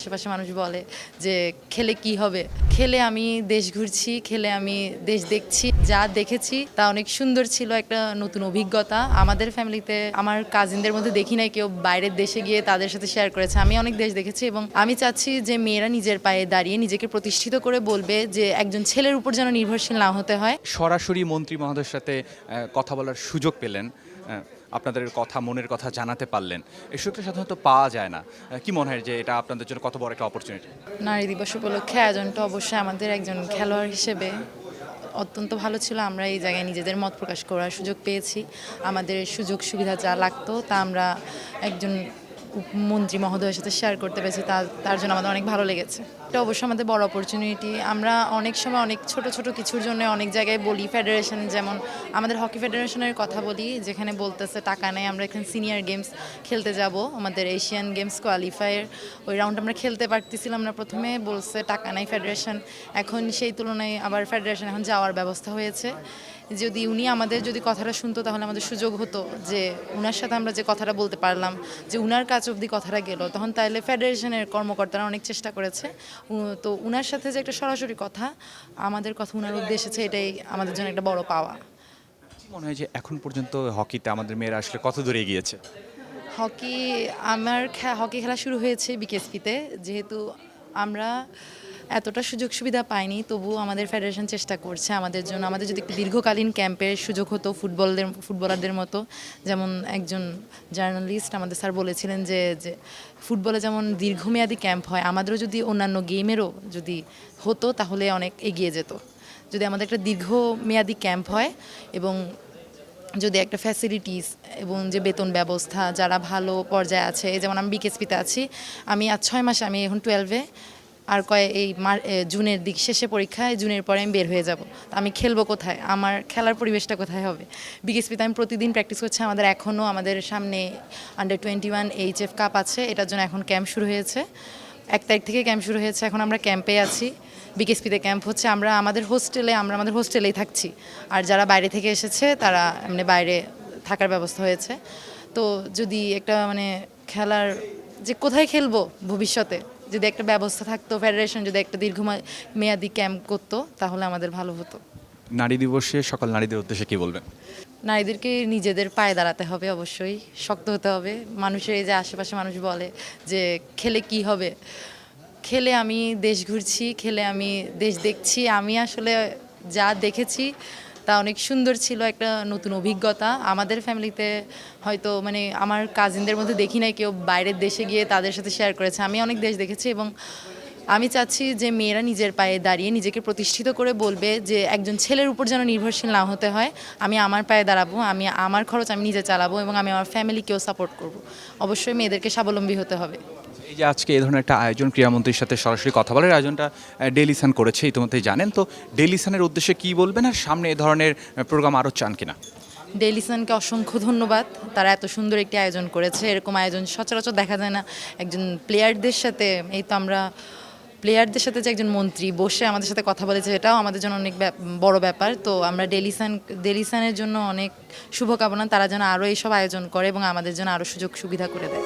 আশেপাশে মানুষ বলে যে খেলে কি হবে, খেলে আমি দেশ ঘুরছি, খেলে আমি দেশ দেখছি, যা দেখেছি তা অনেক সুন্দর ছিল, একটা নতুন অভিজ্ঞতা। আমাদের ফ্যামিলিতে আমার কাজিনদের মধ্যে দেখি নাই কেউ বাইরের দেশে গিয়ে তাদের সাথে শেয়ার করেছে। আমি অনেক দেশ দেখেছি এবং আমি চাচ্ছি যে মেয়েরা নিজের পায়ে দাঁড়িয়ে নিজেকে প্রতিষ্ঠিত করে বলবে যে একজন ছেলের উপর যেন নির্ভরশীল না হতে হয়। সরাসরি মন্ত্রী মহোদয়ের সাথে কথা বলার সুযোগ পেলেন, আপনাদের কথা মনের কথা জানাতে পারলেন, এই সুযোগটা সাধারণত পাওয়া যায় না। কি মনে হয় যে এটা আপনাদের জন্য কত বড় একটা অপরচুনিটি? নারী দিবস উপলক্ষে আয়োজনটা অবশ্যই আমাদের একজন খেলোয়াড় হিসেবে অত্যন্ত ভালো ছিল। আমরা এই জায়গায় নিজেদের মত প্রকাশ করার সুযোগ পেয়েছি। আমাদের সুযোগ সুবিধা যা লাগতো তা আমরা একজন মন্ত্রী মহোদয়ের সাথে শেয়ার করতে পেরেছি, তার জন্য আমাদের অনেক ভালো লেগেছে। এটা অবশ্যই আমাদের বড় অপরচুনিটি। আমরা অনেক সময় অনেক ছোট ছোট কিছুর জন্য অনেক জায়গায় বলি, ফেডারেশন যেমন আমাদের হকি ফেডারেশনের কথা বলি, যেখানে বলতেছে টাকা নেই, আমরা এখানে সিনিয়র গেমস খেলতে যাব, আমাদের এশিয়ান গেমস কোয়ালিফায়ার ওই রাউন্ড আমরা খেলতে পারতেছিলাম না। প্রথমে বলছে টাকা নাই ফেডারেশন, এখন সেই তুলনায় আবার ফেডারেশন এখন যাওয়ার ব্যবস্থা হয়েছে। যদি উনি আমাদের যদি কথাটা শুনতো তাহলে আমাদের সুযোগ হতো যে উনার সাথে আমরা যে কথাটা বলতে পারলাম, যে উনার কাছে অবধি কথাটা গেল, তখন তাহলে ফেডারেশনের কর্মকর্তারা অনেক চেষ্টা করেছে। তো উনার সাথে যে একটা সরাসরি কথা, আমাদের কথা উনার অবধি এসেছে, এটাই আমাদের জন্য একটা বড় পাওয়া। মনে হয় যে এখন পর্যন্ত হকিতে আমাদের মেয়েরা আসলে কত দূরে এগিয়েছে? হকি আমার হকি খেলা শুরু হয়েছে বিকেএসপিতে, যেহেতু আমরা এতটা সুযোগ সুবিধা পাইনি, তবুও আমাদের ফেডারেশন চেষ্টা করছে আমাদের জন্য। আমাদের যদি একটি দীর্ঘকালীন ক্যাম্পের সুযোগ হতো ফুটবলারদের মতো, যেমন একজন জার্নালিস্ট আমাদের স্যার বলেছিলেন যে ফুটবলে যেমন দীর্ঘমেয়াদী ক্যাম্প হয়, আমাদেরও যদি অন্যান্য গেমেরও যদি হতো তাহলে অনেক এগিয়ে যেত। যদি আমাদের একটা দীর্ঘমেয়াদী ক্যাম্প হয় এবং যদি একটা ফ্যাসিলিটিস এবং যে বেতন ব্যবস্থা, যারা ভালো পর্যায়ে আছে, যেমন আমি বিকেএসপিতে আছি, আমি আজ 6 মাসে, আমি এখন 12-এ, আর জুনের দিক শেষে পরীক্ষায়, জুনের পরে আমি বের হয়ে যাব। আমি খেলবো কোথায়, আমার খেলার পরিবেশটা কোথায় হবে? বিকেএসপিতে আমি প্রতিদিন প্র্যাকটিস করছি। আমাদের সামনে আন্ডার-21 এইচএফ কাপ আছে, এটার জন্য এখন ক্যাম্প শুরু হয়েছে। 1 তারিখ থেকে ক্যাম্প শুরু হয়েছে, এখন আমরা ক্যাম্পে আছি। বিকেএসপিতে ক্যাম্প হচ্ছে, আমরা আমাদের হোস্টেলেই থাকছি। আর যারা বাইরে থেকে এসেছে তারা এমনি বাইরে থাকার ব্যবস্থা হয়েছে। তো যদি একটা খেলার যে কোথায় খেলবো ভবিষ্যতে, যদি একটা ব্যবস্থা থাকতো, ফেডারেশন যদি একটা মেয়াদি ক্যাম্প করতো তাহলে আমাদের ভালো হতো। নারী দিবসে সকল নারীদের উদ্দেশ্যে কি বলবেন? নারীদেরকে নিজেদের পায়ে দাঁড়াতে হবে, অবশ্যই শক্ত হতে হবে। মানুষের এই যে আশেপাশে মানুষ বলে যে খেলে কি হবে, খেলে আমি দেশ ঘুরছি, খেলে আমি দেশ দেখছি, আমি আসলে যা দেখেছি তা অনেক সুন্দর ছিল, একটা নতুন অভিজ্ঞতা। আমাদের ফ্যামিলিতে হয়তো আমার কাজিনদের মধ্যে দেখি নাই কেউ বাইরের দেশে গিয়ে তাদের সাথে শেয়ার করেছে। আমি অনেক দেশ দেখেছি এবং আমি চাচ্ছি যে মেয়েরা নিজের পায়ে দাঁড়িয়ে নিজেকে প্রতিষ্ঠিত করে বলবে যে একজন ছেলের উপর যেন নির্ভরশীল না হতে হয়। আমি আমার পায়ে দাঁড়াবো, আমি আমার খরচ আমি নিজে চালাবো এবং আমি আমার ফ্যামিলিকেও সাপোর্ট করব। অবশ্যই মেয়েদেরকে স্বাবলম্বী হতে হবে। এই যে আজকে এই ধরনের একটা আয়োজন, ক্রীড়ামন্ত্রীর সাথে সরাসরি কথা বলার আয়োজনটা ডেইলি সান করেছে, ইতিমধ্যেই জানেন। তো ডেইলি সানের উদ্দেশ্যে কী বলবেন, আর সামনে এ ধরনের প্রোগ্রাম আরও চান কিনা? ডেইলি সানকে অসংখ্য ধন্যবাদ, তারা এত সুন্দর একটি আয়োজন করেছে। এরকম আয়োজন সচরাচর দেখা যায় না। একজন প্লেয়ারদের সাথে, এই তো আমরা প্লেয়ারদের সাথে যে একজন মন্ত্রী বসে আমাদের সাথে কথা বলেছে, এটাও আমাদের জন্য অনেক বড় ব্যাপার। তো আমরা ডেইলি সানের জন্য অনেক শুভকামনা, তারা যেন আরও এইসব আয়োজন করে এবং আমাদের জন্য আরও সুযোগ সুবিধা করে দেয়।